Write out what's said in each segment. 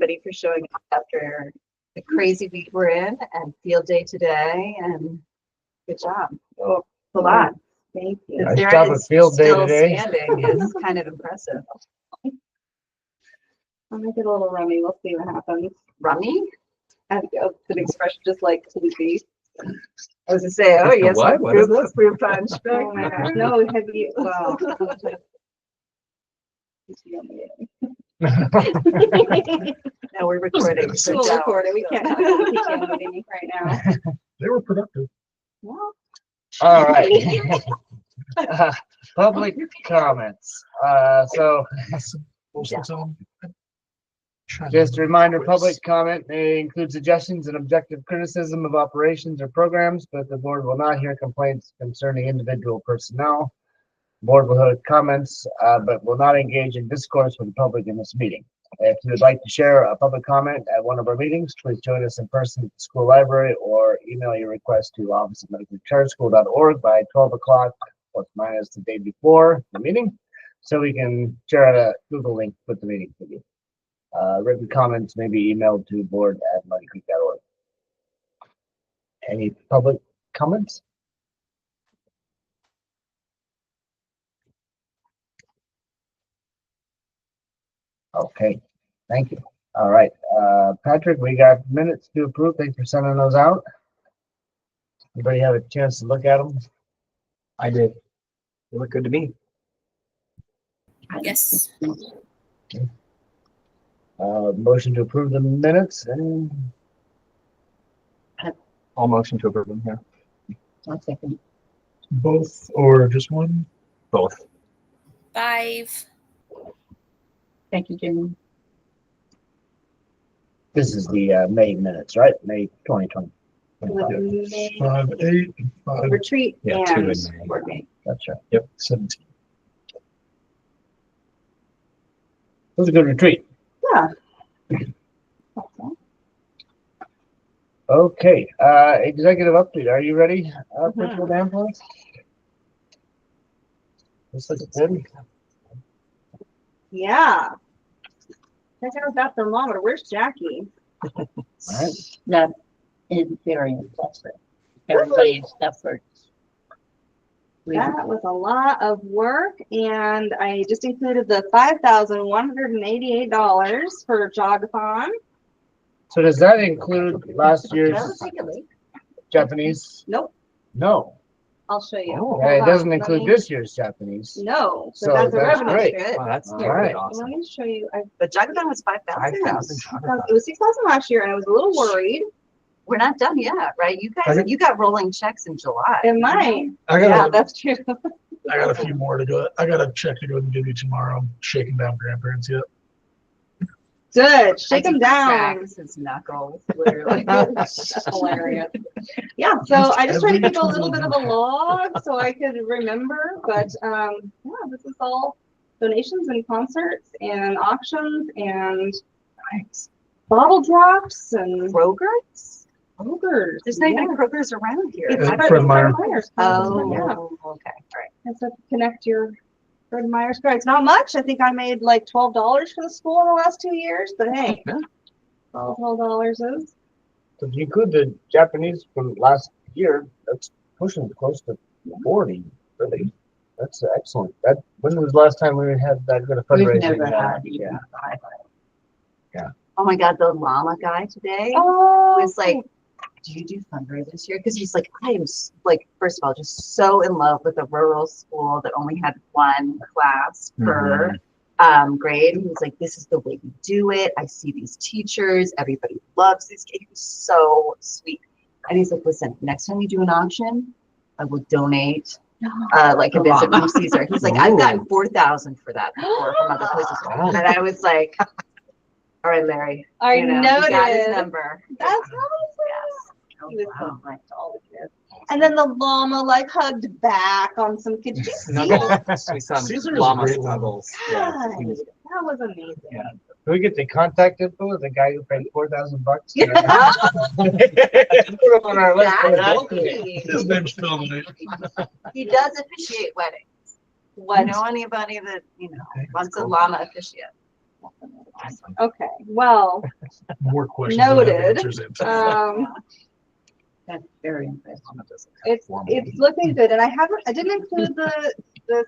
everybody for showing up after the crazy week we're in and field day today, and good job. Oh, a lot. Thank you. Nice job at field day still today. Standing is kind of impressive. I'll make it a little rummy. We'll see what happens. Rummy? That's an expression just like sleepy. I was to say, oh, yes, What? What is good fruit punch. Oh my gosh. No, have you? Well, No, we're recording. So we'll don't. record it. We can't have a PTO meeting right now. They were productive. Well, All right. Public comments. So Most of the time. just a reminder, public comment may include suggestions and objective criticism of operations or programs, but the board will not hear complaints concerning individual personnel. Board will hear comments, but will not engage in discourse with the public in this meeting. If you would like to share a public comment at one of our meetings, please join us in person at the school library or email your request to office@medicalcharterschool.org by 12 o'clock, plus minus the day before the meeting, so we can share a Google link with the meeting with you. Written comments may be emailed to board@muddycreek.org. Any public comments? Okay, thank you. All right, Patrick, we got minutes to approve. Thanks for sending those out. Anybody have a chance to look at them? I did. They look good to me. Yes. Motion to approve the minutes and All motion to approve them here. One second. Both or just one? Both. 5. Thank you, Jimmy. this is the May minutes, right? May 2020. May 5, 8, 5, retreat Yeah, 2 and in May. board meeting. That's right. 17. It was a good retreat. Yeah. Okay, executive update. Are you ready, Principal Danforth? This looks good. Yeah. Check out that thermometer. Where's Jackie? All right. That is very impressive. Everybody's efforts. That was a lot of work, and I just included the $5,188 for Jogathon. So does that include last year's Japanese? Nope. No. I'll show you. Oh. Yeah, it Hold doesn't on, include let me- this year's Japanese. No. So that's a that's revenue great. share. Wow, that's All really right. awesome. Let me show you. But Jagadan was 5,000. 5,000. It was 6,000 last year, and I was a little worried. We're not done yet, right? You guys, you got rolling checks in July. It might. I Yeah, got that's true. I got a few more to go. I got a check to go and give you tomorrow. I'm shaking down grandparents yet. Good. Shake them down. Cracks his knuckles, literally. That's hilarious. Yeah, so I just tried to keep a little bit of a log so I could remember. But yeah, this is all donations and concerts and auctions and bottle drops and Kroger's? ogres. There's not even Kroger's around here. It's Fred Fred Meyer. Meyer's. Oh, Yeah. okay. All right. And so connect your Fred Meyer's card. It's not much. I think I made like $12 for the school in the last 2 years, but hey, Yeah. all $12 is. So if you include the Japanese from last year, that's pushing close to 40, really. That's excellent. When was the last time we had that good a We've fundraising? never had Yeah. even five. Yeah. Oh my God, the llama guy today Oh, was like, do you do fundraisers this year? Because he's like, I am like, first of all, just so in love with a rural school that only had one class per grade. He was like, this is the way we do it. I see these teachers. Everybody loves these kids. He was so sweet. And he's like, listen, next time you do an auction, I will donate like a visit from Caesar. He's like, I've gotten 4,000 for that before from other places. And I was like, all right, Larry. I you know, he got his noticed. number. That's awesome. He was so nice to all the kids. And then the llama like hugged back on some kids. Did you see that? Snuggles. We saw Caesar's llama great one. snuggles. Yeah. God, that was amazing. Yeah. Can we get the contact info of the guy who paid $4,000? Yeah. Put him on our list. Exactly. His name's Phil. Today. He does officiate weddings. What? I know anybody that, wants a llama officiate. Awesome. Okay, well, More questions than I have noted. answers in. That's very impressive. It's looking good, and I didn't include the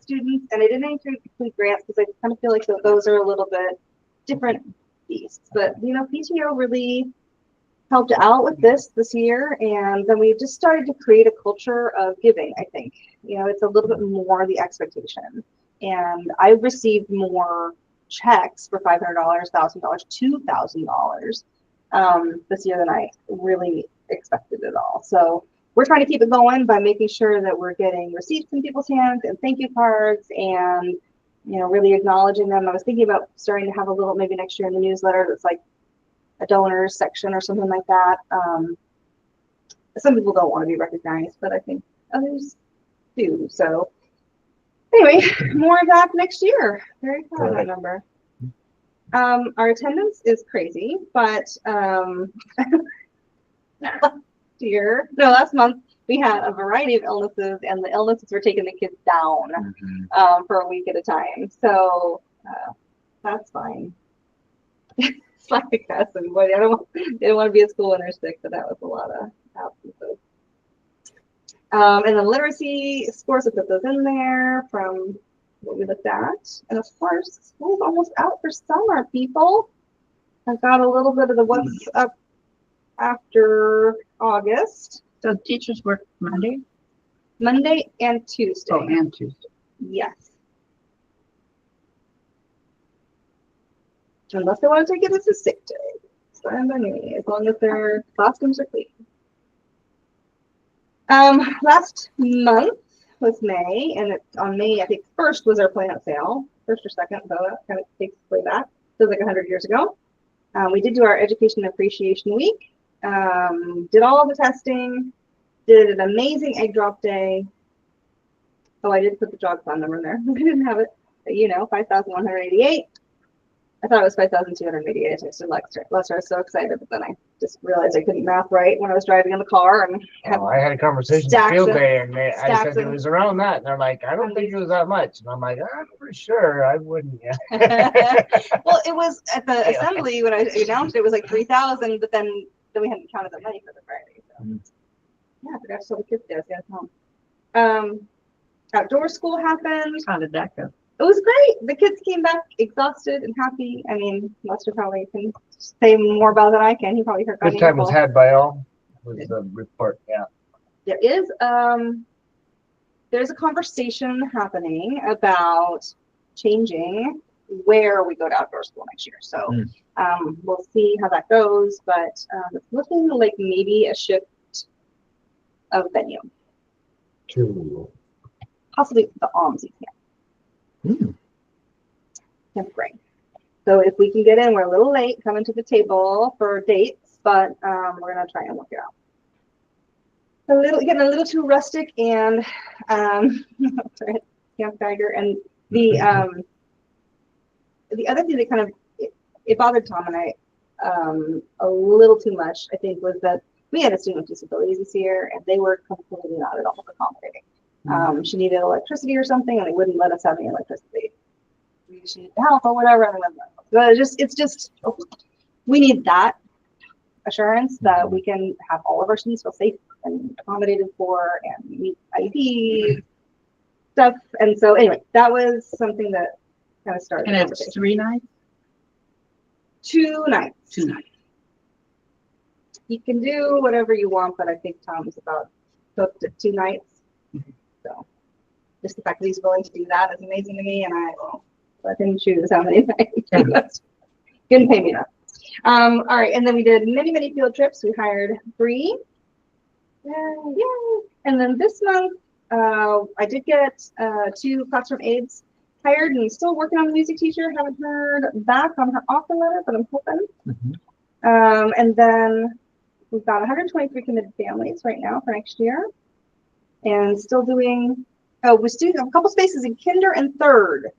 students, and I didn't include grants because I kind of feel like those are a little bit different beasts. But you know, PTO really helped out with this year, and then we just started to create a culture of giving. I think you know it's a little bit more the expectation, and I received more checks for $500, $1,000, $2,000 this year than I really expected at all. So we're trying to keep it going by making sure that we're getting receipts in people's hands and thank you cards and you know really acknowledging them. I was thinking about starting to have a little maybe next year in the newsletter that's like a donors section or something like that. Some people don't want to be recognized, but I think others do. So anyway, more of that next year. Very proud of that number. Our attendance is crazy, but last month we had a variety of illnesses, and the illnesses were taking the kids down for a week at a time. So that's fine. It's like and boy, they don't want to be at school when they're sick, but that was a lot of absences. And then literacy scores, I put those in there from what we looked at. And of course, school's almost out for summer, people. I've got a little bit of the what's up after August. So teachers work Monday? Monday and Tuesday. Oh, and Tuesday. Yes. Unless they want to take it as a sick day. It's fine by me, as long as their classrooms are clean. Last month was May, and on May, I think 1st was our plant sale. 1st or 2nd, so that kind of takes way back. Feels like 100 years ago. We did do our Education Appreciation Week. Did all the testing. Did an amazing egg drop day. Oh, I did put the jog plan number in there. I didn't have it, but you know, 5,188. I thought it was 5,288. I texted Lester. I was so excited, but then I just realized I couldn't math right when I was driving in the car. And I had a conversation with stacks field of- day, and I stacks said it of- was around that, and they're like, I don't think it was that much, and I'm like, I'm pretty sure I wouldn't. Yeah. Well, it was at the Yeah. assembly when I announced it was like 3,000, but then we hadn't counted the money for the Friday. So yeah, I forgot to tell the kids there. Outdoor school happened. How did that go? It was great. The kids came back exhausted and happy. I mean, Lester probably can say more about it than I can. He probably heard. Good time was had by all. Was the report? Yeah. There is there's a conversation happening about changing where we go to outdoor school next year. So we'll see how that goes, but it's looking like maybe a shift of venue, possibly the OMSI camp. Camp Gray. So if we can get in, we're a little late coming to the table for dates, but we're gonna try and work it out. Getting a little too rustic and Camp Geiger, and the other thing that kind of it bothered Tom and I a little too much, I think, was that we had a student with disabilities this year, and they were completely not at all accommodating. She needed electricity or something, and they wouldn't let us have any electricity. We just needed help or whatever, and it's just we need that assurance that we can have all of our students feel safe and accommodated for and meet IEP stuff. And so anyway, that was something that kind of started. And it's 3 nights? 2 nights. 2 nights. You can do whatever you want, but I think Tom's about hooked at 2 nights. So just the fact that he's willing to do that is amazing to me, and I will let him choose how many nights. Couldn't pay me enough. All right, and then we did many field trips. We hired 3. Yay. And then this month, I did get 2 classroom aides hired, and still working on the music teacher. Haven't heard back on her offer letter, but I'm hoping. And then we've got 123 committed families right now for next year, and still doing. Oh, we're doing a couple spaces in kinder and 3rd.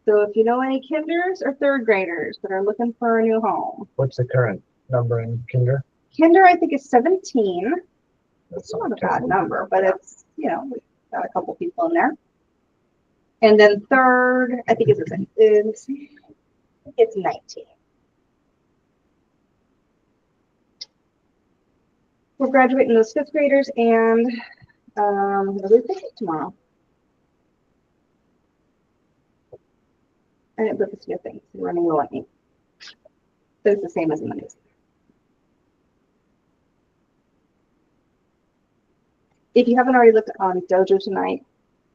So if you know any kinders or 3rd graders that are looking for a new home. What's the current number in kinder? Kinder, I think, is 17. That's It's not a bad number, but it's, you know, we've got a couple people in there. And then 3rd, I think is It's 19. We're graduating those 5th graders and we'll take it tomorrow. I didn't put this new thing. It's running low on ink. But it's the same as Mondays. If you haven't already looked on Dojo tonight,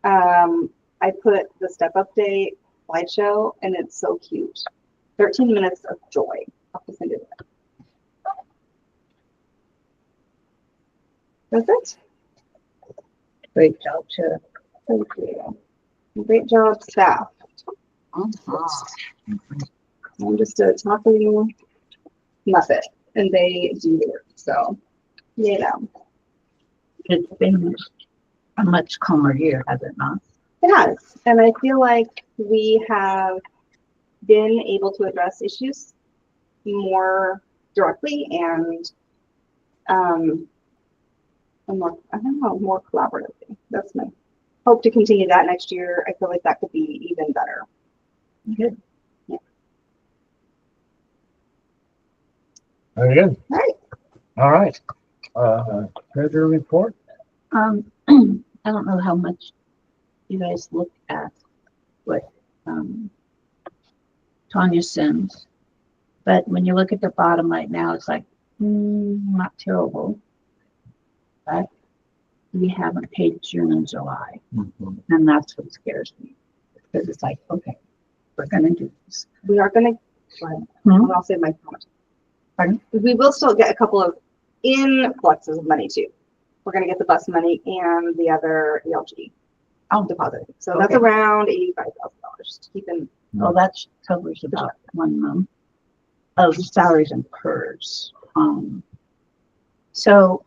I put the step update slideshow and it's so cute. 13 minutes of joy. I'll just send it. That's it. Great job, too. Thank you. Great job, staff. Uh-huh. I'm just a talking muppet, and they do the work. So, you know, It's been a much calmer year, has it not? it has. And I feel like we have been able to address issues more directly and more, I don't know, more collaboratively. That's my hope to continue that next year. I feel like that could be even better. Good. Yeah. Very good. All right. All right. Treasurer report. I don't know how much you guys look at what Tanya sends, but when you look at the bottom right now, it's like not terrible, but we haven't paid June and July, and that's what scares me because it's like, okay, we're gonna do this. We are going to, I'll say my comment. Pardon? We will still get a couple of influxes of money too. We're going to get the bus money and the other ELG deposit. So that's Okay. around $85,000. Just keep in. Oh, that covers about 1 month of salaries and PERS. So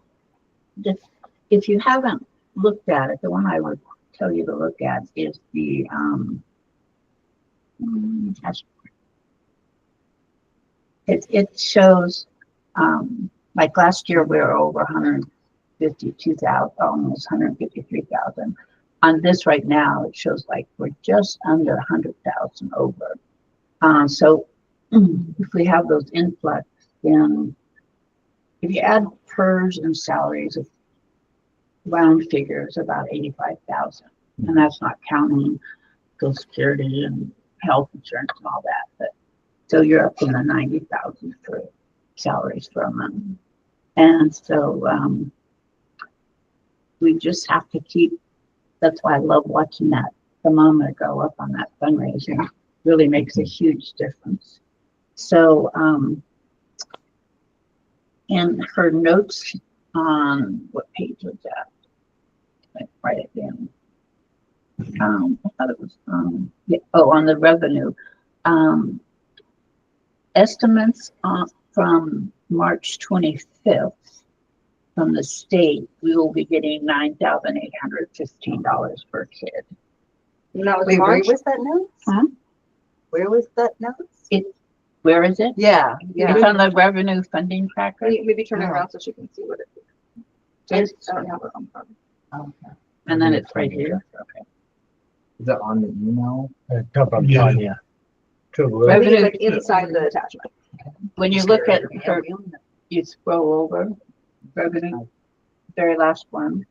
if you haven't looked at it, the one I would tell you to look at is the it shows like last year we were over 152,000, almost 153,000. On this right now, it shows like we're just under 100,000 over. So if we have those influx, then if you add PERS and salaries of round figures, about 85,000, and that's not counting Social Security and health insurance and all that. But so you're up in the 90,000 for salaries for a month, and so we just have to keep. That's why I love watching that thermometer go up on that fundraiser. Really makes a huge difference. So, and her notes on what page was that? I write it down. I thought it was yeah, on the revenue estimates from March 25th from the state. We will be getting $9,815 per kid. And that was Wait, where March. was that note? Huh? Where was that note? Where is it? Yeah, It's on the revenue funding tracker. Maybe turn it Oh. around so she can see what it is. I don't have it on phone. Okay. And then it's right here. Okay. Is that on the email? Come from Yeah. Tanya. To I think Revenue- it's like inside the attachment. When you look at her, you scroll over revenue, very last one.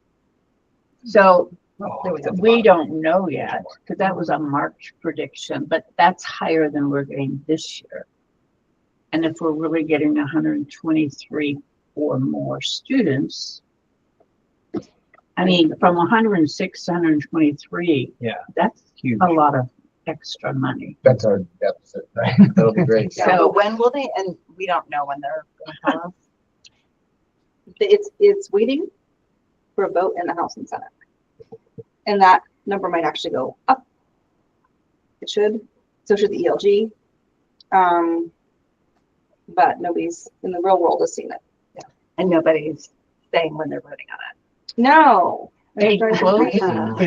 So we don't know yet because that was a March prediction, but that's higher than we're getting this year. And if we're really getting 123 or more students, I mean, from 106 to 123, Yeah. that's Huge. a lot of extra money. That's our deficit, right? That'll be great. So- So when will they, and we don't know when they're gonna tell us. It's waiting for a vote in the House and Senate. And that number might actually go up. It should, so should the ELG. But nobody's in the real world has seen it. And nobody's saying when they're voting on it. No. Hey, well, They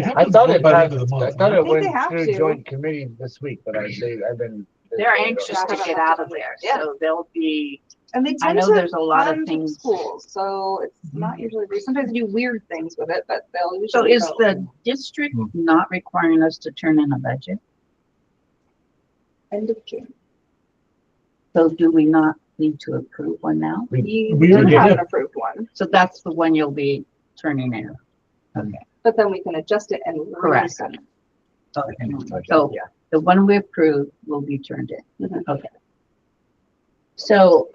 have I to thought vote it by the passed, end of the I month. thought right? it think went they have through to. joint committee this week, but I've been. They're anxious to get out of there, Yeah. so they'll be, And they I tend know to there's a lot of fund things. schools, so it's not usually, they sometimes do weird things with it, but they'll usually. So is vote. the district not requiring us to turn in a budget? End of June. So do we not need to approve one now? You we do already have did. an approved one, So that's the one you'll be turning in. Okay. but then we can adjust it and Correct. resend it. Okay. So Yeah. the one we approved will be turned in. Mhm. Okay. So,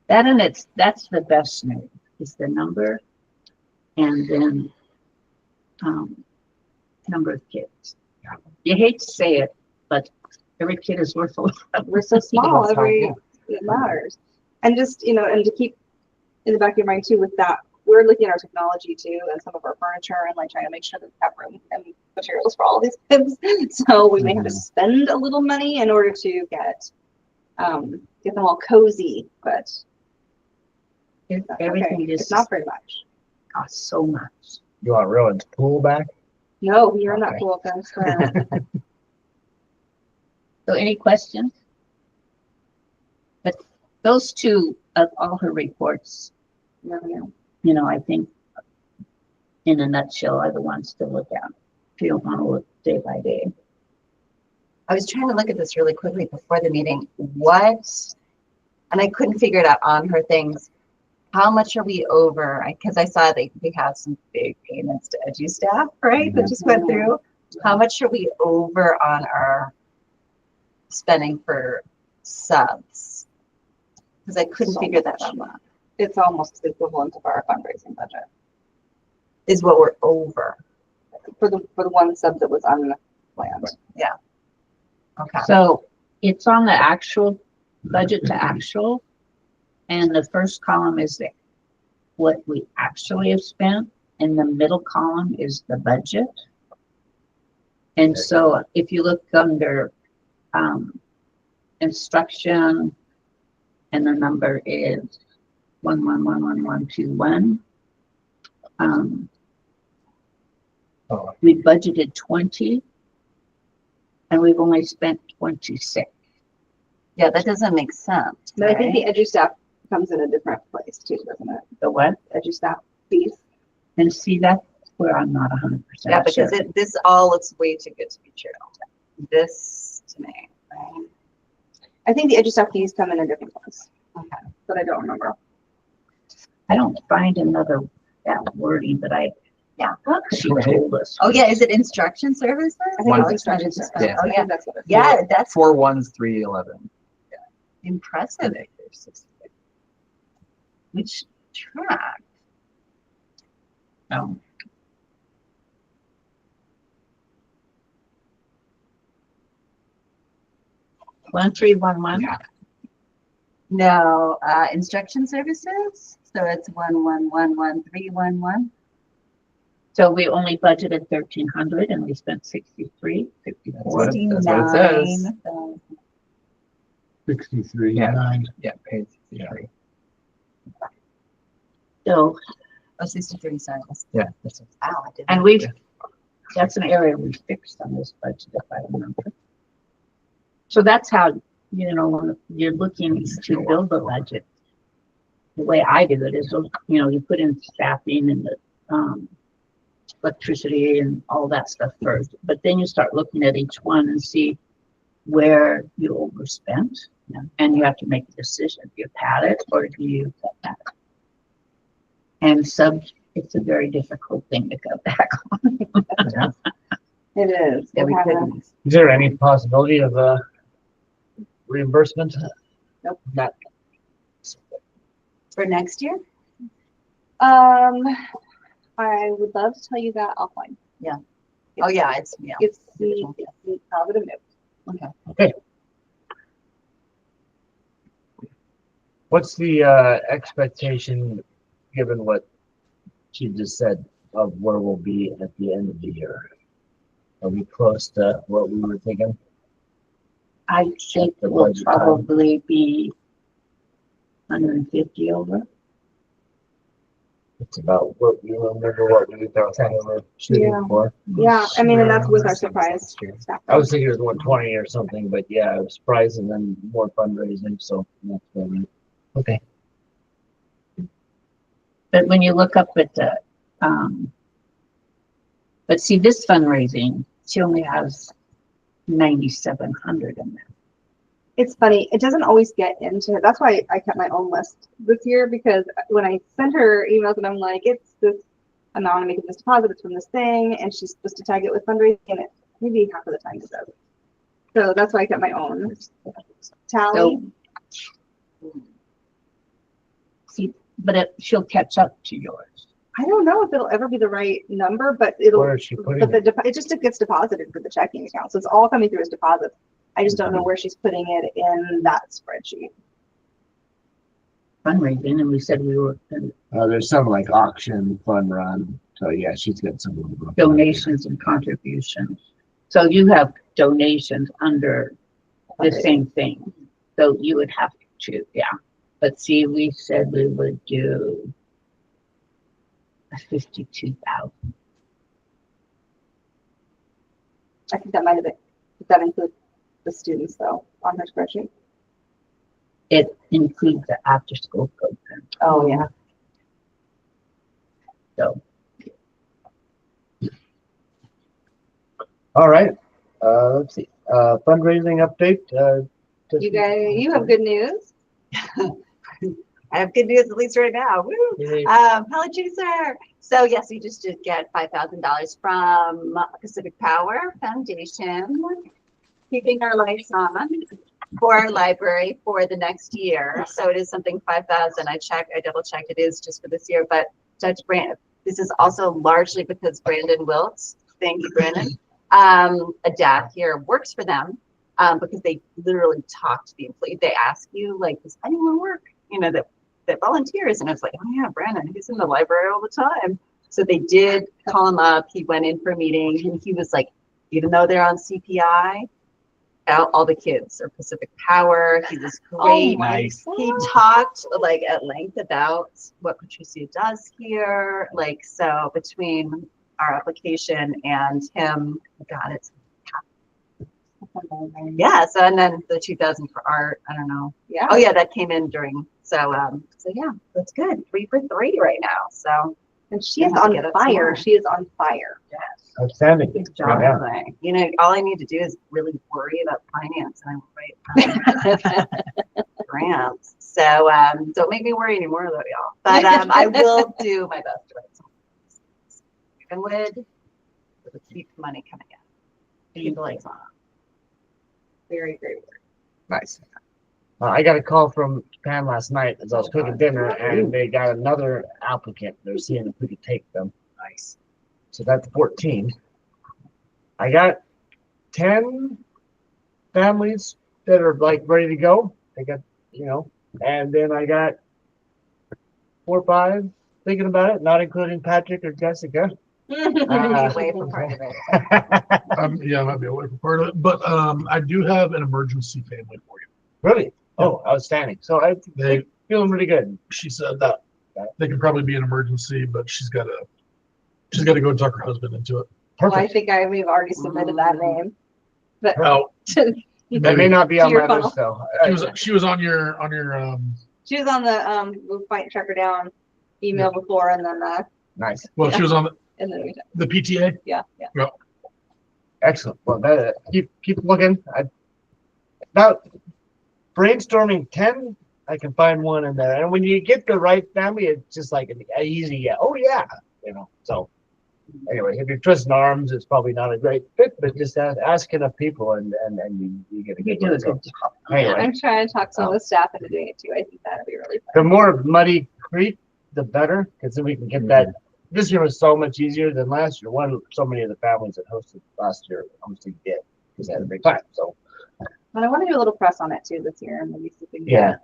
that's the best news, is the number and then, number of kids. You hate to say it, but every kid is worth a lot. We're so small, That's how- yeah. it matters. And just, you know, and to keep in the back of your mind too, with that, we're looking at our technology too, and some of our furniture, and like trying to make sure that we have room and materials for all these kids. So we may have to spend a little money in order to get them all cozy, but that's Everything okay. just It's not very much. costs so much. You want Rowan's pool back? No, we are not Okay. cool, I swear. So any questions? But those two of all her reports, Revenue. you know, I think in a nutshell are the ones to look at. If you don't want to look day by day. I was trying to look at this really quickly before the meeting. What, and I couldn't figure it out on her things. How much are we over? Because I saw that we have some big payments to edu staff, right? That just went through. How much are we over on our spending for subs? Because I couldn't So figure that much. out. It's almost the equivalent of our fundraising budget Is what we're over. for the one sub that was unplanned. Okay. So it's on the actual budget to actual. And the first column is what we actually have spent. And the middle column is the budget. And so if you look under instruction, and the number is 111121. Oh, We budgeted 20, and we've only spent 26. Yeah, that doesn't make sense. But I think right? the edu staff comes in a different place too, doesn't it? The what? Edu staff fees. And see, that's where I'm not 100% Yeah, because sure. this all looks way too good to be true. This to me, right? I think the edu staff fees come in a different place, Okay. but I don't remember. I don't find that wording, but she told us. Oh yeah, is it instruction services? I think Alex it's instruction mentioned services. this. Yeah. Oh I yeah, think that's what it is. yeah, that's 41311. impressive. Which track? Oh. One, 311. Yeah. No, instruction services. So it's 11111311. So we only budgeted 1,300 and we spent 63, 54. That's what it says. 69,000. 63, Yeah. 9. Yeah, paid 63. So, Oh, 63, sorry. Yeah. That's it. Wow, I didn't. and that's an area we fixed on this budget, if I remember. So that's how, when you're looking to build a budget, the way I do it is, you put in staffing and the electricity and all that stuff first, but then you start looking at each one and see where you overspent, and you have to make a decision. Do you pad it or do you cut back? And it's a very difficult thing to cut back on. It is. Yeah, we We'll have a- couldn't. Is there any possibility of reimbursement? Nope. Not. For next year? I would love to tell you that offline. Oh yeah, it's yeah. It's probably the note. What's the expectation, given what she just said, of where we'll be at the end of the year? Are we close to what we were thinking? I think it will probably be 150 over. It's about what we remember what we were shooting Yeah. for. Yeah, I mean, and that's with our Same as surprise last year. staff. I was thinking it was 120 or something, but yeah, it was surprise and then more fundraising, so that's what we. Okay. But when you look up at the, but see this fundraising, she only has 9,700 in there. It's funny. It doesn't always get into it. That's why I kept my own list this year, because when I sent her emails and I'm like, it's this amount, I'm making this deposit, it's from this thing, and she's supposed to tag it with fundraising, and it maybe half of the time it does. So that's why I kept my own tally. See, but she'll catch up to yours. I don't know if it'll ever be the right number, but it'll. Where is she putting But it just gets deposited for the checking account, so it's all coming through as deposits. I just don't know where she's putting it in that spreadsheet. Fundraising, and we said we were There's some like auction fund run. So yeah, she's got some donations and contributions. So you have donations under the same thing. So you would have to, yeah. But see, we said we would do 52,000. I think that might have been. Does that include the students though on her spreadsheet? It includes the after-school program. Oh yeah. So All right. Let's see. Fundraising update. You have good news. I have good news, at least right now. Woo! Pellet juicer. So yes, we just did get $5,000 from Pacific Power Foundation, keeping our lights on for our library for the next year. So it is something 5,000. I double checked. It is just for this year, but Judge Brand, this is also largely because Brandon Wiltz, thank you, Brandon, a dad here works for them. Because they literally talk to the employee. They ask you, like, does anyone work, that volunteers? And it's like, oh yeah, Brandon, he's in the library all the time. So they did call him up. He went in for a meeting and he was like, even though they're on CPI, all the kids are Pacific Power. He was great. Oh my He talked like at length about what Patricia does here. Like, so between our application and him, God, it's yeah. So and then the 2,000 for art. I don't know. Yeah. Oh yeah, that came in during. So yeah, that's good. 3 for 3 right now. So And she is Yeah, on get it fire. tomorrow. She is on fire. Outstanding. good job. Yeah. All I need to do is really worry about finance and I will write grants. So don't make me worry anymore though, y'all. But I will do my best to write some. And would keep money coming in. Keep the lights on. Very great work. Nice. I got a call from Japan last night as I was cooking dinner, and they got another applicant. They're seeing if we could take them. Nice. So that's 14. I got 10 families that are like ready to go. They got, and then I got 4 or 5 thinking about it, not including Patrick or Jessica. Away from part of it. Yeah, I might be away from part of it, but I do have an emergency family for you. Really? Oh, outstanding. So I'm feeling really good. She said that they could probably be an emergency, but she's got to go talk her husband into it. Well, I Perfect. think we've already submitted that name. But Well, That may not be on Your my list though. she was on your she was on the we'll fight track her down email before, and then Nice. well, she was on and then the PTA. yeah. Excellent. Well, keep looking. About brainstorming 10, I can find one in there. And when you get the right family, it's just like an easy, yeah. Oh yeah, So anyway, if you're twisting arms, it's probably not a great fit. But just ask enough people, and you get a You good do a one. So, good job. anyway, I'm trying to talk some of the staff into doing it too. I think that'd be really fun. the more Muddy Creek, the better, because then we can get that. This year was so much easier than last year. So many of the families that hosted last year obviously did because they had a big time. So But I want to do a little press on it too this year, and maybe see if we can yeah.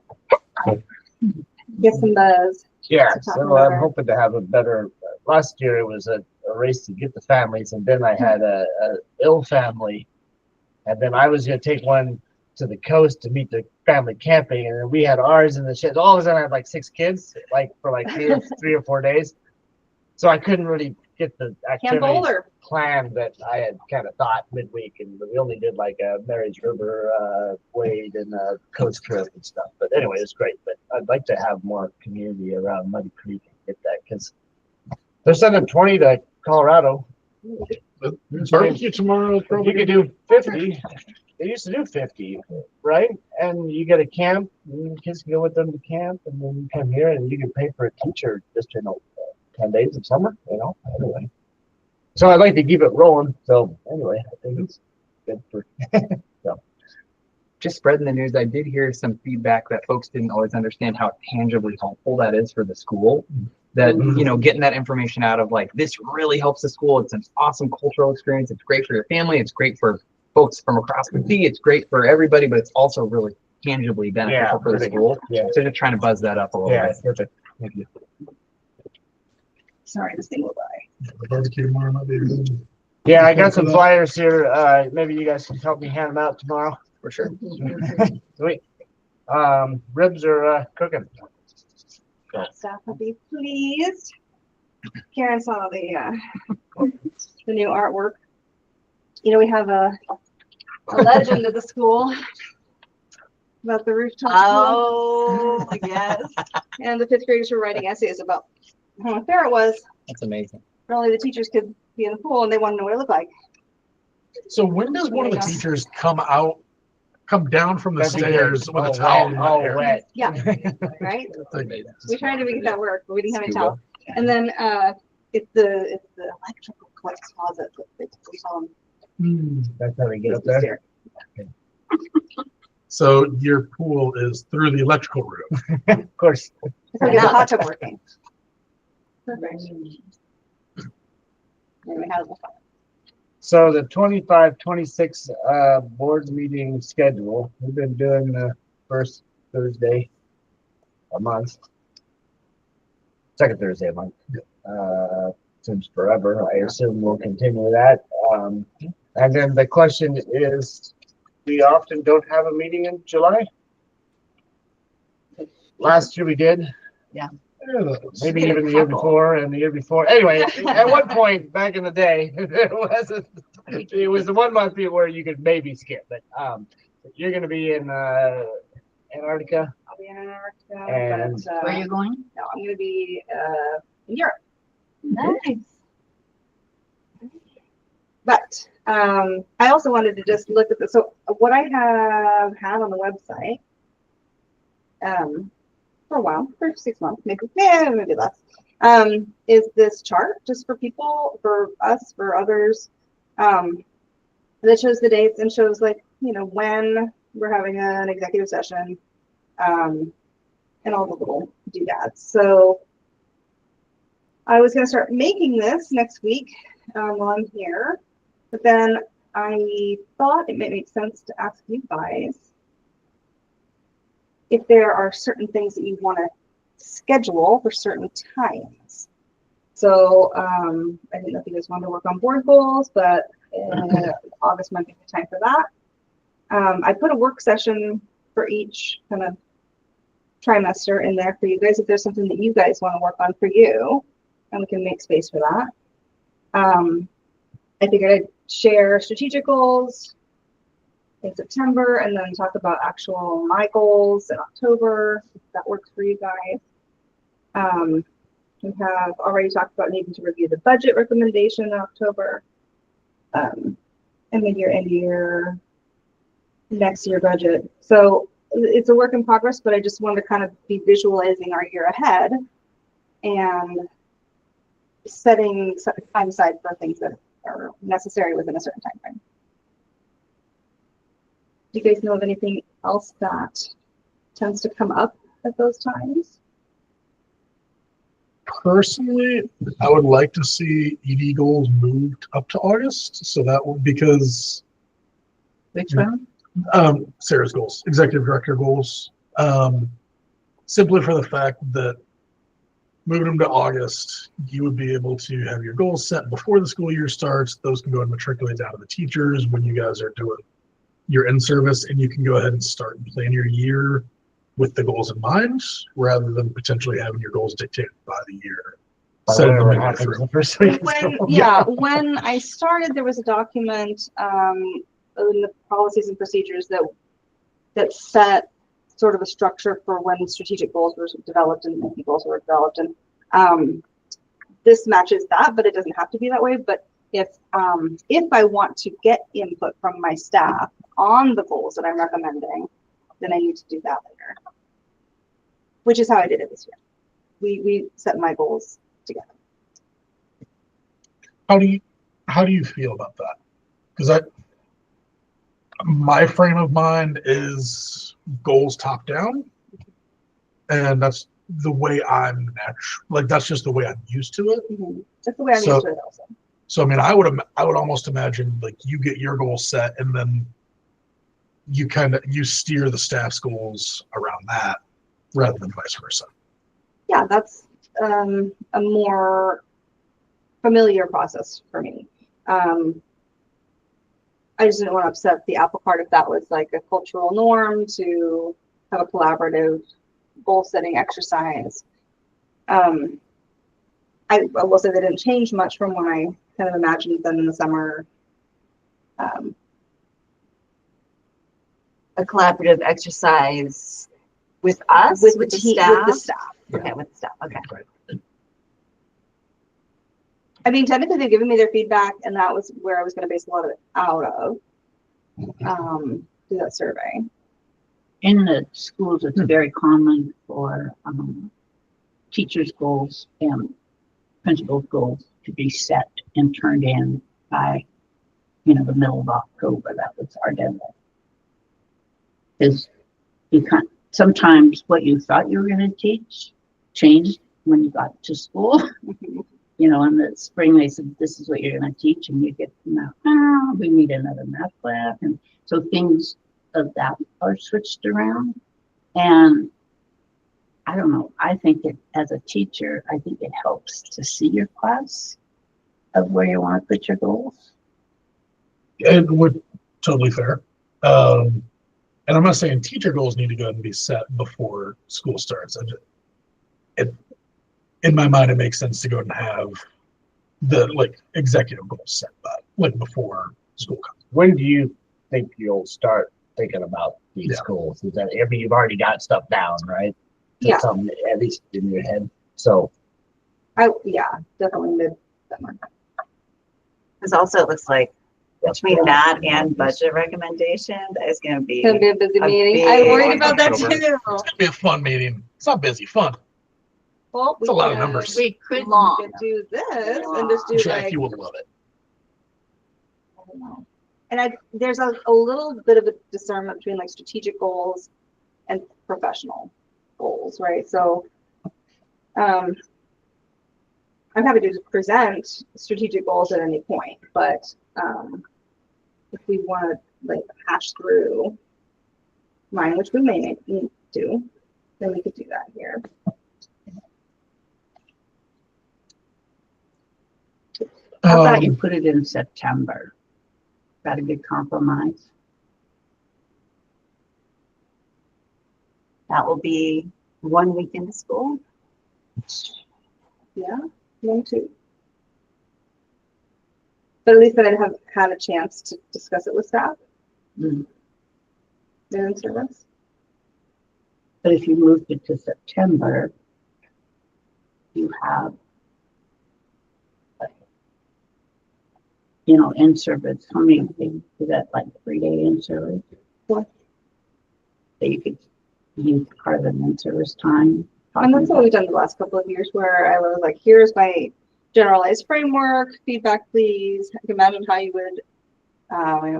get some buzz. Yeah, to talk so about I'm it. hoping to have a better. Last year it was a race to get the families, and then I had a ill family, and then I was going to take one to the coast to meet the family camping, and then we had ours in the shed. All of a sudden, I had like 6 kids, like for like 3 or 4 days, so I couldn't really get the Camp activities Boulder. planned that I had kind of thought midweek, and we only did like a Mary's River wade and a coast trip and stuff. But anyway, it's great. But I'd like to have more community around Muddy Creek and get that because they're sending 20 to Colorado. Barbecue tomorrow. If you could do 50, they used to do 50, right? And you get a camp, and kids can go with them to camp, and then you come here and you can pay for a teacher just in 10 days of summer, anyway. So I'd like to keep it rolling. So anyway, I think it's good for, Just spreading the news. I did hear some feedback that folks didn't always understand how tangibly helpful that is for the school. That, getting that information out of like, this really helps the school. It's an awesome cultural experience. It's great for your family. It's great for folks from across the sea. It's great for everybody, but it's also really tangibly beneficial for the school. Yeah. So just trying to buzz that up a little bit. Perfect. Thank you. Sorry, this thing will die. The barbecue tomorrow might be good. Yeah, I got some flyers here. Maybe you guys can help me hand them out tomorrow. For sure. Sweet. Ribs are cooking. Staff will be pleased. Karen saw the new artwork. We have a legend of the school about the rooftop. Oh, yes. And the fifth graders were writing essays about how unfair it was. That's amazing. But only the teachers could be in the pool, and they wanted to know what it looked like. So when does one of the teachers come down from the stairs with a towel? in the hair? Wet. Yeah, right. That's amazing. We tried to make that work, but we didn't have any towel. And then it's the electrical closet. We saw them. That's how we get up there. So your pool is through the electrical room. Of course. So we got the hot tub working. Perfect. And we have the fun. So the 25-26 board meeting schedule, we've been doing the first Thursday a month. Second Thursday a month. Since forever. I assume we'll continue that. And then the question is, we often don't have a meeting in July. Last year we did. Maybe even the year before and the year before. Anyway, at one point back in the day, it was the 1 month where you could maybe skip. But you're going to be in Antarctica. I'll be in Antarctica. And but, Where are you going? No, I'm going to be in Europe. Nice. But I also wanted to just look at this. So what I have had on the website for a while, for 6 months, maybe less, is this chart just for people, for us, for others, that shows the dates and shows when we're having an executive session, and all the little doodads. So I was going to start making this next week while I'm here, but then I thought it might make sense to ask you guys if there are certain things that you want to schedule for certain times. So I didn't know if you guys wanted to work on board goals, but August might be the time for that. I put a work session for each kind of trimester in there for you guys. If there's something that you guys want to work on for you, and we can make space for that. I figured I'd share strategic goals in September and then talk about actual my goals in October, if that works for you guys. We have already talked about needing to review the budget recommendation in October, and maybe your end year, next year budget. So it's a work in progress, but I just wanted to kind of be visualizing our year ahead and setting time aside for things that are necessary within a certain time frame. Do you guys know of anything else that tends to come up at those times? Personally, I would like to see ED goals moved up to August. So that would, because Which one? Sarah's goals, executive director goals, simply for the fact that moving them to August, you would be able to have your goals set before the school year starts. Those can go and matriculate down to the teachers when you guys are doing your in-service, and you can go ahead and start and plan your year with the goals in mind, rather than potentially having your goals dictated by the year. Whatever happens the first week of school. When I started, there was a document in the policies and procedures that set sort of a structure for when strategic goals were developed and goals were developed, and this matches that, but it doesn't have to be that way. But if I want to get input from my staff on the goals that I'm recommending, then I need to do that later. Which is how I did it this year. We set my goals together. How do you feel about that? Because my frame of mind is goals top down, and that's the way I'm that's just the way I'm used to it. Mm-hmm. That's the way I'm used to it also. So I mean, I would almost imagine like you get your goal set, and then you steer the staff's goals around that, rather than vice versa. Yeah, that's a more familiar process for me. I just didn't want to upset the apple cart if that was like a cultural norm to have a collaborative goal setting exercise. I will say they didn't change much from when I kind of imagined them in the summer. A collaborative exercise with us, with the staff. With the staff. Okay, with the staff. Okay. I mean, technically they've given me their feedback, and that was where I was going to base a lot of it out of. Do that survey. In the schools, it's very common for teachers' goals and principals' goals to be set and turned in by, the middle of October. That was our deadline. Because sometimes what you thought you were going to teach changed when you got to school. In the spring they said, this is what you're going to teach, and you get, we need another math lab. And so things of that are switched around. And I don't know, I think as a teacher, I think it helps to see your class of where you want to put your goals. It would totally fair. And I'm not saying teacher goals need to go ahead and be set before school starts. In my mind, it makes sense to go and have the executive goals set before school comes. When do you think you'll start thinking about these goals? Is that, you've already got stuff down, right? Yeah. Something at least in your head. So. Definitely mid-summer. Because also it looks like between that and budget recommendation, that is going to be a busy meeting. I'm worried about that too. It's going to be a fun meeting. It's not busy, fun. Well, it's a lot of numbers. We could do this and just do Jack, you will love it. I don't know. And there's a little bit of a discernment between strategic goals and professional goals, right? So I'm happy to present strategic goals at any point, but if we want to hash through mine, which we may need to, then we could do that here. How about you put it in September? Got a good compromise? That will be 1 week into school. Yeah, 1, 2. But at least then I'd have had a chance to discuss it with staff. Mm. They're in service. But if you moved it to September, you have, in service. How many things is that, 3-day in service? What? So you could use part of the in service time. And that's what we've done the last couple of years, where I was like, here's my generalized framework, feedback please. I can imagine how you would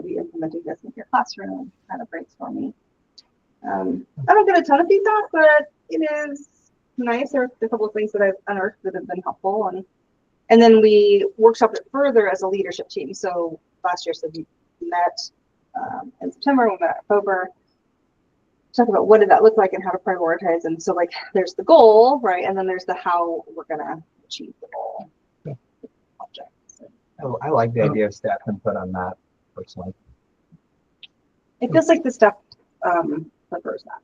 be implementing this in your classroom, kind of brainstorming. I don't get a ton of feedback, but it is nice. There are a couple of things that I've unearthed that have been helpful, and then we workshopped it further as a leadership team. So last year, we met in September, we met in October, talk about what did that look like and how to prioritize. And so there's the goal, right? And then there's the how we're gonna achieve the goal. So, I like the idea of staff input on that personally. It feels like the staff prefers that.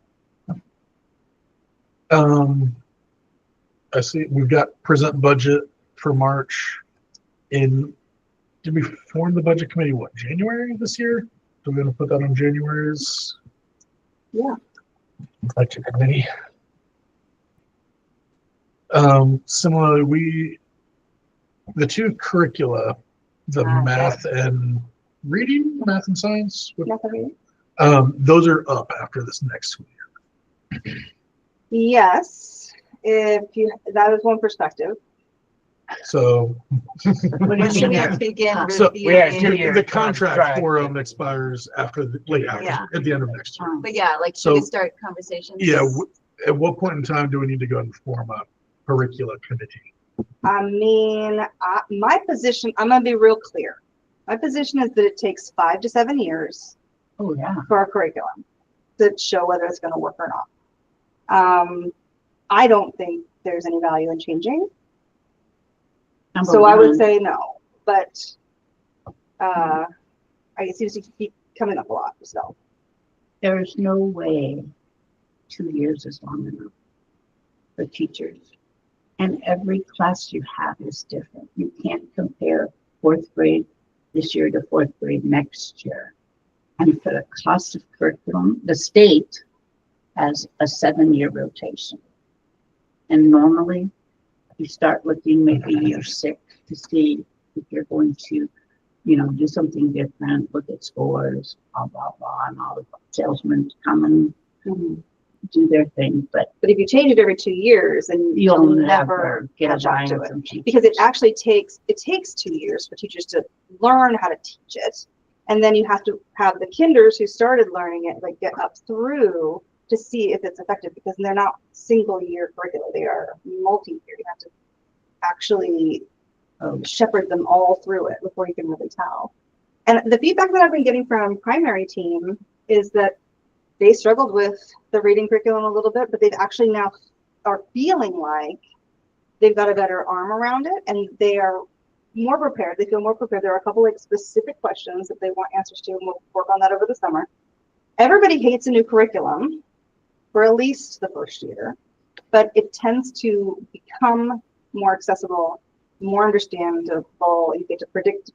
I see we've got present budget for March. Did we form the budget committee January this year? Do we want to put that on January's budget committee? Similarly, the two curricula the math and reading, math and science. Nothing. Those are up after this next school year. Yes, if you, that is one perspective. So, When should we begin so reviewing? the contract for them expires after at the end of next year. But yeah, like, should So- we start conversations? Yeah. At what point in time do we need to go and form a curricula committee? I mean, my position, I'm gonna be real clear. My position is that it takes 5 to 7 years Oh, yeah. for our curriculum to show whether it's gonna work or not. I don't think there's any value in changing. Number So I would one, say no, but it seems to keep coming up a lot, so. there's no way 2 years is long enough for teachers. And every class you have is different. You can't compare 4th grade this year to 4th grade next year. And for the cost of curriculum, the state has a 7-year rotation. And normally you start looking maybe year 6 to see if you're going to, do something different, look at scores, blah, blah, blah, and all the salesmen come and do their thing. But But if you change it every 2 years, then you'll you'll never never get a catch up buy-in to it. from teachers. Because it actually takes 2 years for teachers to learn how to teach it. And then you have to have the kinders who started learning it, like, get up through to see if it's effective, because they're not single year curricula, they are multi-year. You have to actually shepherd them all through it before you can really tell. And the feedback that I've been getting from primary team is that they struggled with the reading curriculum a little bit, but they've actually now are feeling like they've got a better arm around it, and they are more prepared. They feel more prepared. There are a couple like specific questions that they want answers to, and we'll work on that over the summer. Everybody hates a new curriculum for at least the first year, but it tends to become more accessible, more understandable. You get to predict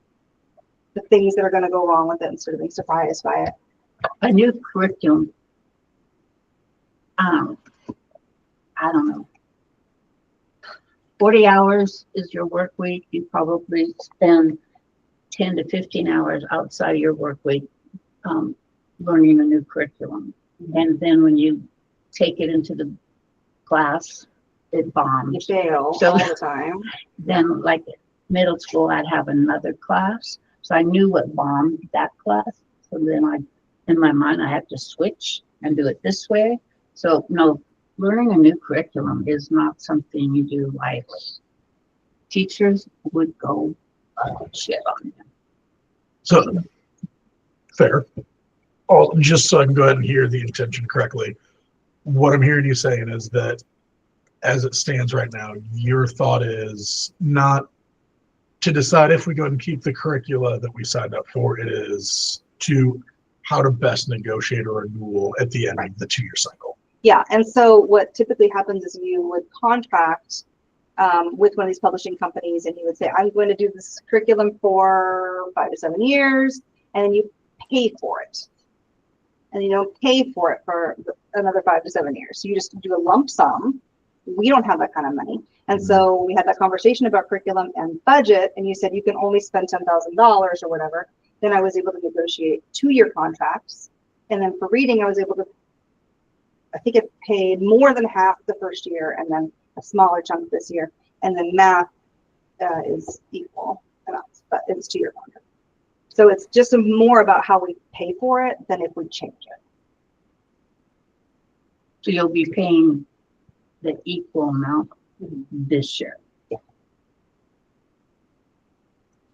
the things that are going to go wrong with it instead of being surprised by it. A new curriculum, I don't know. 40 hours is your work week. You probably spend 10 to 15 hours outside of your work week learning a new curriculum. And then when you take it into the class, it You bombs. fail So- all the time. Then like middle school, I'd have another class. So I knew what bombed that class. So then in my mind, I have to switch and do it this way. So no, learning a new curriculum is not something you do lightly. Teachers would go shit on you. So, fair. Just so I can go ahead and hear the intention correctly, what I'm hearing you saying is that as it stands right now, your thought is not to decide if we go ahead and keep the curricula that we signed up for. It is to how to best negotiate a renewal at the end of the 2-year cycle. Yeah, and so what typically happens is you would contract with one of these publishing companies, and you would say, I'm going to do this curriculum for 5 to 7 years, and then you pay for it. And you don't pay for it for another 5 to 7 years. So you just do a lump sum. We don't have that kind of money. And so we had that conversation about curriculum and budget, and you said you can only spend $10,000 or whatever. Then I was able to negotiate 2-year contracts. And then for reading, I was able to, I think it paid more than half the first year and then a smaller chunk this year. And then math is equal amounts, but it's 2-year contract. So it's just more about how we pay for it than if we change it. So you'll be paying the equal amount this year.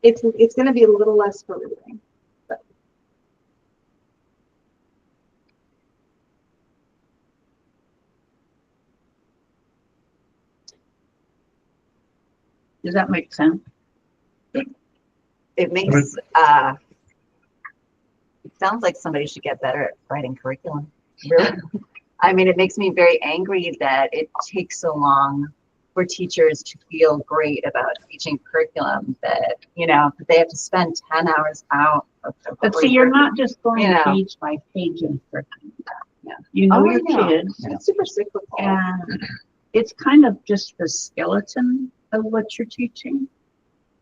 It's going to be a little less for reading. But. Does that make sense? It makes, it sounds like somebody should get better at writing curriculum. Really? I mean, it makes me very angry that it takes so long for teachers to feel great about teaching curriculum that, they have to spend 10 hours out of the But see, you're not just going page by page in curriculum. Yeah. You know Oh, I your know. kids, It's super cyclical. and it's kind of just the skeleton of what you're teaching.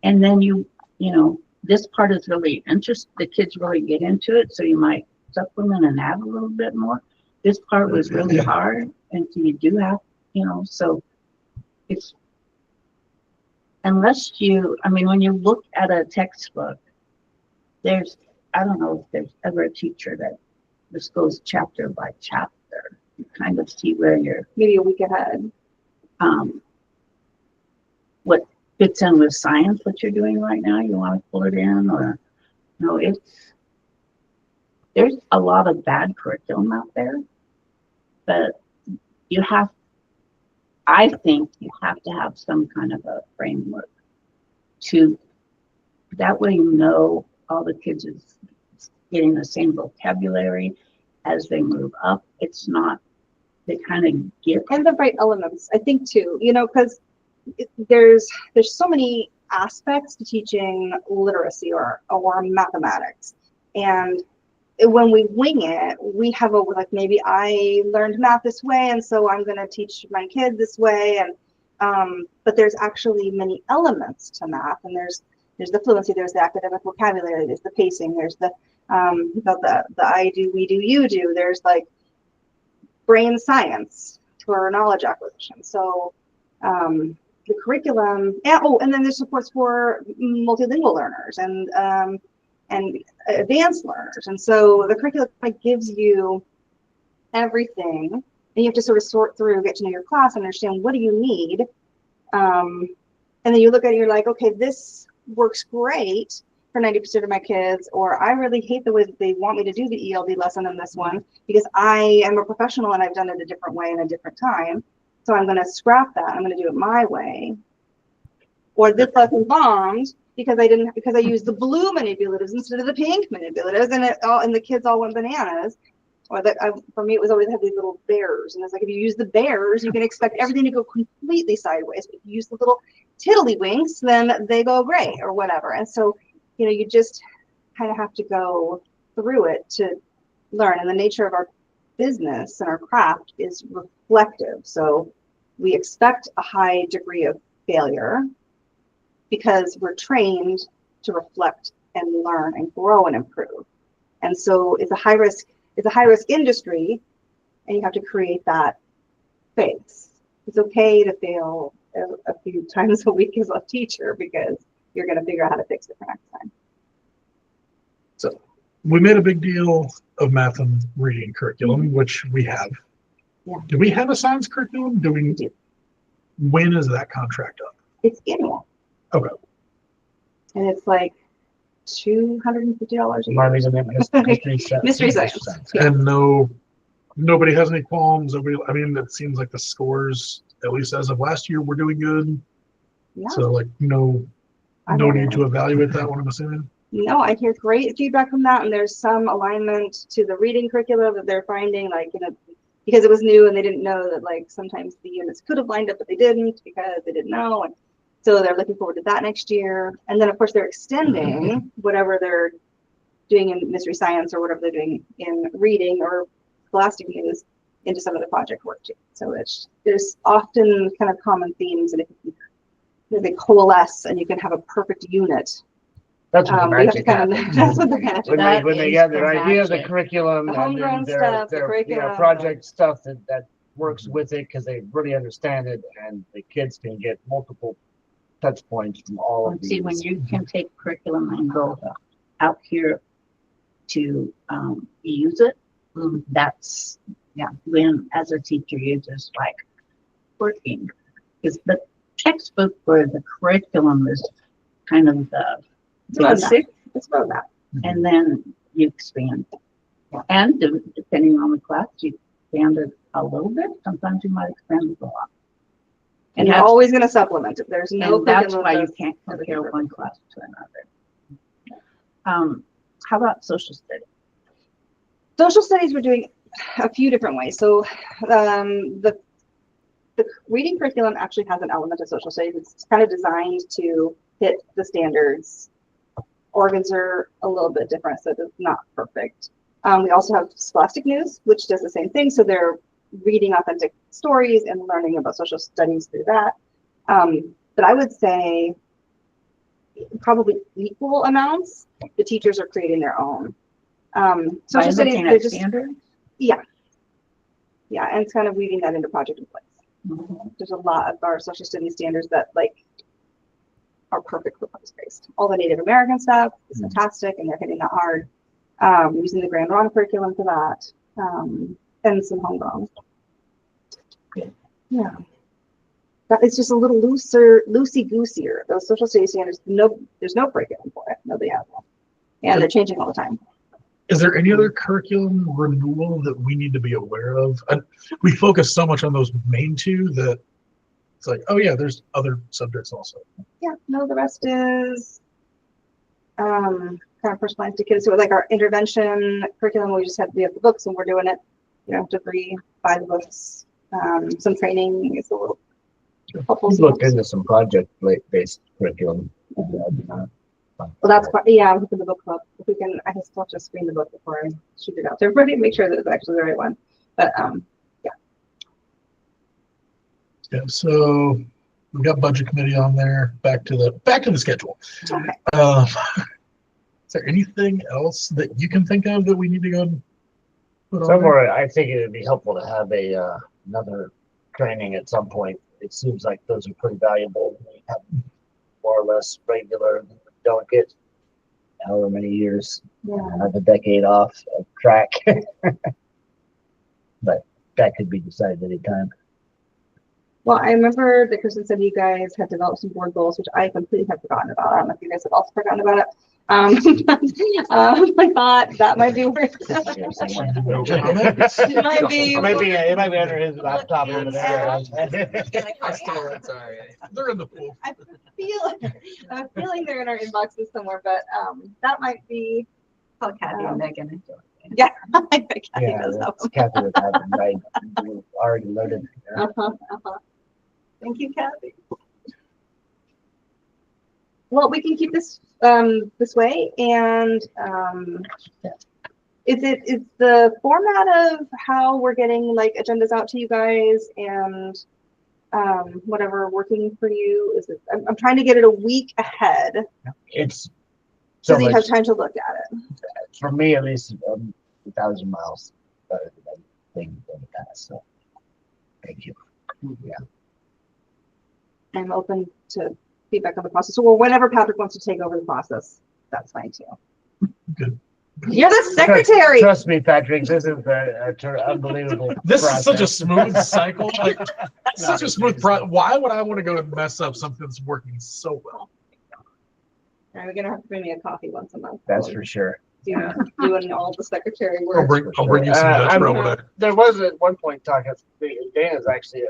And then you this part is really the kids really get into it, so you might supplement and add a little bit more. This part was really hard, and so you do have, so it's, unless I mean, when you look at a textbook, I don't know if there's ever a teacher that just goes chapter by chapter. You kind of see where you're Maybe a week ahead. what fits in with science, what you're doing right now, you want to pull it in, or there's a lot of bad curriculum out there, but I think you have to have some kind of a framework that way all the kids is getting the same vocabulary as they move up. It's not, they kind of get. And the right elements, I think too, because there's so many aspects to teaching literacy or mathematics. And when we wing it, we have maybe I learned math this way, and so I'm going to teach my kids this way. And but there's actually many elements to math, and there's the fluency, there's the academic vocabulary, there's the pacing, there's the I do, we do, you do. There's brain science for knowledge acquisition. So the curriculum, and then there's supports for multilingual learners and advanced learners. And so the curriculum gives you everything, and you have to sort of sort through, get to know your class, and understand what do you need. And then you look at it, you're like, okay, this works great for 90% of my kids, or I really hate the way that they want me to do the ELD lesson in this one because I am a professional and I've done it a different way in a different time. So I'm going to scrap that. I'm going to do it my way. Or this lesson bombed because I used the blue manipulatives instead of the pink manipulatives, and the kids all went bananas. Or for me, it was always have these little bears, and it's like if you use the bears, you can expect everything to go completely sideways. But if you use the little tiddlywinks, then they go great or whatever. And so, you just kind of have to go through it to learn. And the nature of our business and our craft is reflective. So we expect a high degree of failure because we're trained to reflect and learn and grow and improve. And so it's a high risk industry, and you have to create that space. It's okay to fail a few times a week as a teacher because you're going to figure out how to fix it for next time. So we made a big deal of math and reading curriculum, which we have. Yeah. Do we have a science curriculum? When is that contract up? It's annual. Okay. And it's like $250 a year. Marley's in it. Mystery science. Yeah. And nobody has any qualms. It seems like the scores, at least as of last year, were doing good. Yeah. So no need to evaluate that one, I'm assuming. No, I hear great feedback from that, and there's some alignment to the reading curriculum that they're finding, because it was new and they didn't know that sometimes the units could have lined up, but they didn't because they didn't know. And so they're looking forward to that next year. And then of course they're extending whatever they're doing in mystery science or whatever they're doing in reading or scholastic news into some of the project work too. So there's often kind of common themes, and if they coalesce and you can have a perfect unit. That's what the magic that's what the magic. When they get their idea of the curriculum, The and homegrown then stuff, the their curriculum. project stuff that works with it because they really understand it, and the kids can get multiple touch points from all of these. See, when you can take curriculum and go out here to use it, that's when as a teacher you're just working, because the textbook or the curriculum is kind of the basic. It's about that. And then you expand. And depending on the class, you expand it a little bit. Sometimes you might expand it a lot. And you're always going to supplement it. There's no. And that's why you can't compare one class to another. How about social studies? Social studies, we're doing a few different ways. So the reading curriculum actually has an element of social studies. It's kind of designed to hit the standards. Organs are a little bit different, so it's not perfect. We also have scholastic news, which does the same thing. So they're reading authentic stories and learning about social studies through that. But I would say probably equal amounts, the teachers are creating their own. By Social studies, looking they're at just, standards? yeah, and it's kind of weaving that into project in place. Mhm. There's a lot of our social studies standards that like are perfect for post-based. All the Native American stuff is fantastic, and they're hitting that hard. Using the Grand Ron curriculum for that, and some homegrown. Yeah, that is just a little loosey-goosier. Those social studies standards, there's no curriculum for it. Nobody has one, and they're changing all the time. Is there any other curriculum renewal that we need to be aware of? And we focus so much on those main two that it's like, oh yeah, there's other subjects also. Yeah, no, the rest is kind of personalized to kids. So like our intervention curriculum, we have the books and we're doing it, degree by the books. Some training is a little helpful. We've looked into some project-based curriculum. Well, that's quite, yeah, I'm hoping the book club. If we can, I can still just screen the book before I shoot it out to everybody to make sure that it's actually the right one. But Yeah, so we got budget committee on there. Back to the schedule. okay. Is there anything else that you can think of that we need to go and put on there? Somewhere, I think it would be helpful to have another training at some point. It seems like those are pretty valuable. We have more or less regular. Don't get however many years, Yeah. have a decade off of track. But that could be decided anytime. Well, I remember that Kristen said you guys had developed some board goals, which I completely have forgotten about. I don't know if you guys have also forgotten about it. I thought that might be worth it. It might be. It might be under his laptop over there. They're in the pool. I'm feeling they're in our inboxes somewhere, but that might be. Call Kathy and Megan. Yeah, I think Kathy Yeah, knows that that's one. Kathy would have it right. We've already loaded. Thank you, Kathy. Well, we can keep this this way, and is the format of how we're getting like agendas out to you guys and whatever working for you? Is it? I'm trying to get it a week ahead It's so so that you have much, time to look at it. for me at least, 1,000 miles better than anything in the past. So thank you. Yeah. I'm open to feedback on the process, or whenever Patrick wants to take over the process, that's fine too. Good. You're the secretary. Trust me, Patrick, this is unbelievable. This is such a process. smooth cycle. Like, such a smooth why would I want to go and mess up something that's working so well? All right, we're gonna have to bring me a coffee once a month. That's for sure. Doing all the secretary I'll work. bring you some Dutch roll there. There was at one point talk of Dana's actually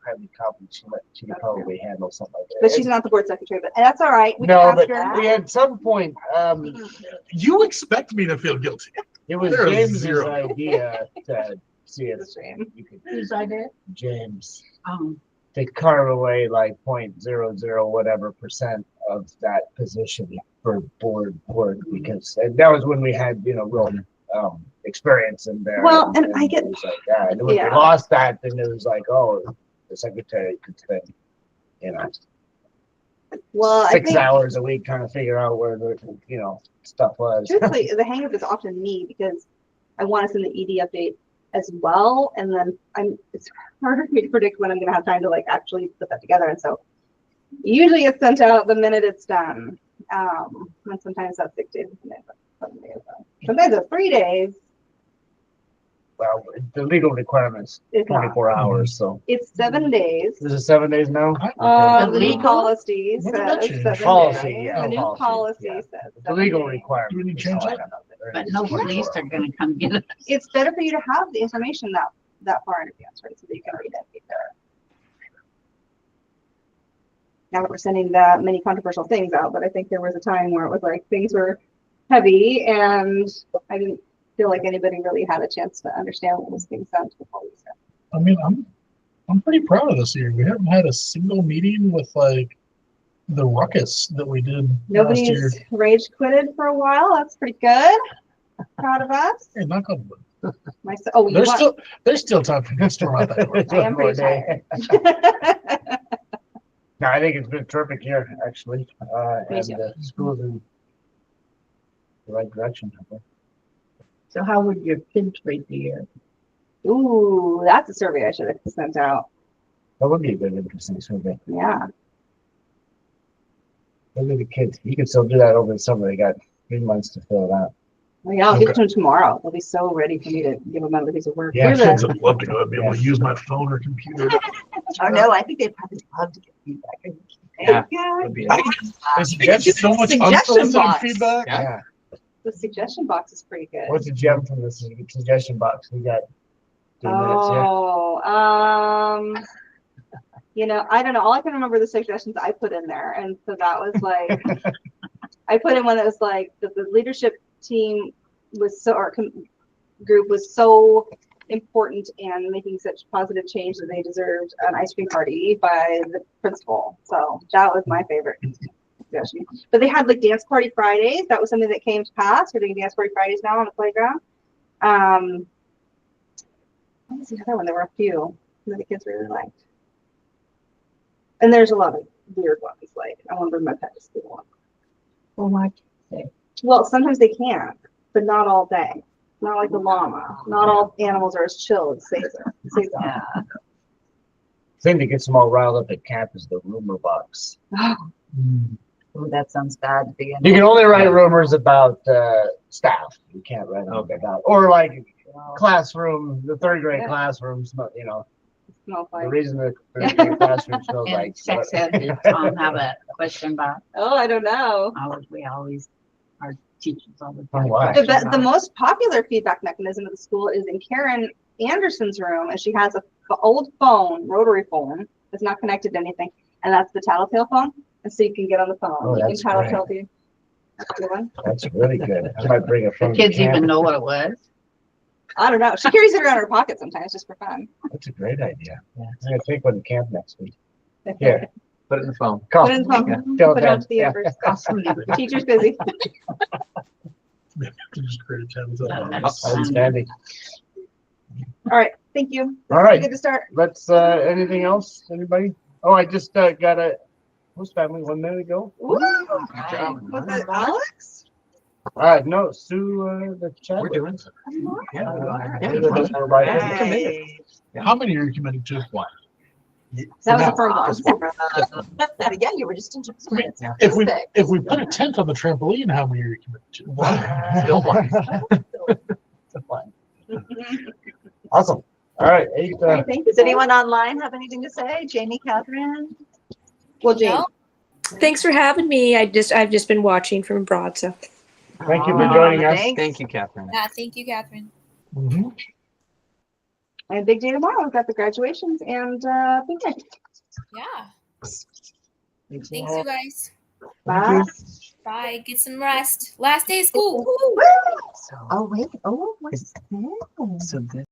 highly competent. She could probably handle something like that. But she's not the board secretary, but that's all right. We No, can but ask her. we at some point, You expect me to feel guilty. it was There is James's zero. idea to see if It's a shame. you could Whose idea? James Um, to carve away like 0.00 whatever % of that position for board work, because that was when we had real experience in there. Well, and I get- things like that. And when Yeah. we lost that, then it was like, oh, the secretary could spend Well, I 6 think hours a week trying to figure out where the stuff was. truthfully, the hang up is often me because I want to send the ED update as well, and then it's harder for me to predict when I'm going to have time to like actually put that together, and so usually it's sent out the minute it's done. And sometimes that's 6 days. Sometimes it's 3 days. Well, the legal requirements It's not. 24 hours, so It's 7 days. is it 7 days now? The The new legal? policy When did says that change? 7 Policy, days. yeah, The new policy, policy yeah. says The 7 legal days. requirement. Do we need to change that? but no police are gonna come get it. It's better for you to have the information that far in advance, right? So that you can read it. Now that we're sending that many controversial things out, but I think there was a time where it was like things were heavy and I didn't feel like anybody really had a chance to understand what was being sent before we sent. I mean, I'm pretty proud of this year. We haven't had a single meeting with like the ruckus that we did last year. Nobody's rage quitted for a while. That's pretty good. Proud of us. Hey, knock on wood. Oh, you want, There's still time for me to storm out that door. I am pretty tired. No, I think it's been a terrific year, actually, Me and too. the school's in the right direction. I think. So how would your kids rate the year? Ooh, that's a survey I should have sent out. That would be a good, interesting survey. Yeah. Look at the kids. You can still do that over the summer. They got 3 months to fill it out. Well, yeah, I'll give it to them tomorrow. They'll be so ready for me to give them another piece of work. Yeah, We're Kids the, would love to go and be able to use my phone or computer. Oh, no, I think they'd probably love to get feedback. Yeah. Yeah. Would be There's so much Suggestion unsolicited box. feedback. Yeah. the suggestion box is pretty good. What's the gem from the suggestion box? We got 2 minutes here. Oh, I don't know. All I can remember are the suggestions I put in there. And so that was like, I put in one that was like, the leadership team was so, or group was so important and making such positive change that they deserved an ice cream party by the principal. So that was my favorite suggestion. But they had like dance party Fridays. That was something that came to pass. We're doing dance party Fridays now on the playground. What was the other one? There were a few that the kids really liked. And there's a lot of weird ones, like I want to bring my pet to school. Well, what? Well, sometimes they can't, but not all day. Not like the llama. Not all animals are as chill as Caesar. Yeah. Thing that gets them all riled up at camp is the rumor box. Oh, that sounds bad to begin. You can only write rumors about staff. You can't write them about, or like classroom, the 3rd grade Yeah. classrooms. Smells The like. reason the 3rd grade classroom smells And like. sex ed, did Tom have a question about Oh, I don't know. we always, our teachers always. Oh, why? The most popular feedback mechanism of the school is in Karen Anderson's room, and she has a old phone, rotary phone, that's not connected to anything, and that's the tattletale phone. And so you can get on the phone. Oh, You can that's tattletale to. That's a good one. That's really good. I might bring a The phone. kids to camp. even know what it was. I don't know. She carries it around in her pocket sometimes just for fun. That's a great idea. Yeah. I'm gonna take one to camp next week. Here, Put it in the phone. call. Put it in the phone. Yeah. Tell Put it out to them. the Yeah. universe. Awesome. The teacher's busy. Just create a tab. Outstanding. All right. Thank you. All right. Good to start. Let's, anything else? Anybody? Oh, I just got a host family 1 minute ago. Woo! job. Was it Alex? No, Sue, the chat. We're doing it. How many are you committed to? One. That was a firm one. Yeah, you were just in Japan. Yeah. If we put a tent on the trampoline, how many are you committed to? Still one. Awesome. All right. 8, Okay, thank you. Does anyone online have anything to say? Jamie, Catherine? Well, Jane. No? Thanks for having me. I've just been watching from abroad, so. Thank you for joining us. Thanks. Thank you, Catherine. Yeah, thank you, Catherine. Mhm. And big day tomorrow. We've got the graduations and picnic. Yeah. Thanks, you guys. Bye. Bye. Get some rest. Last day of school. Woo! Oh, wait. Oh, what's that? So this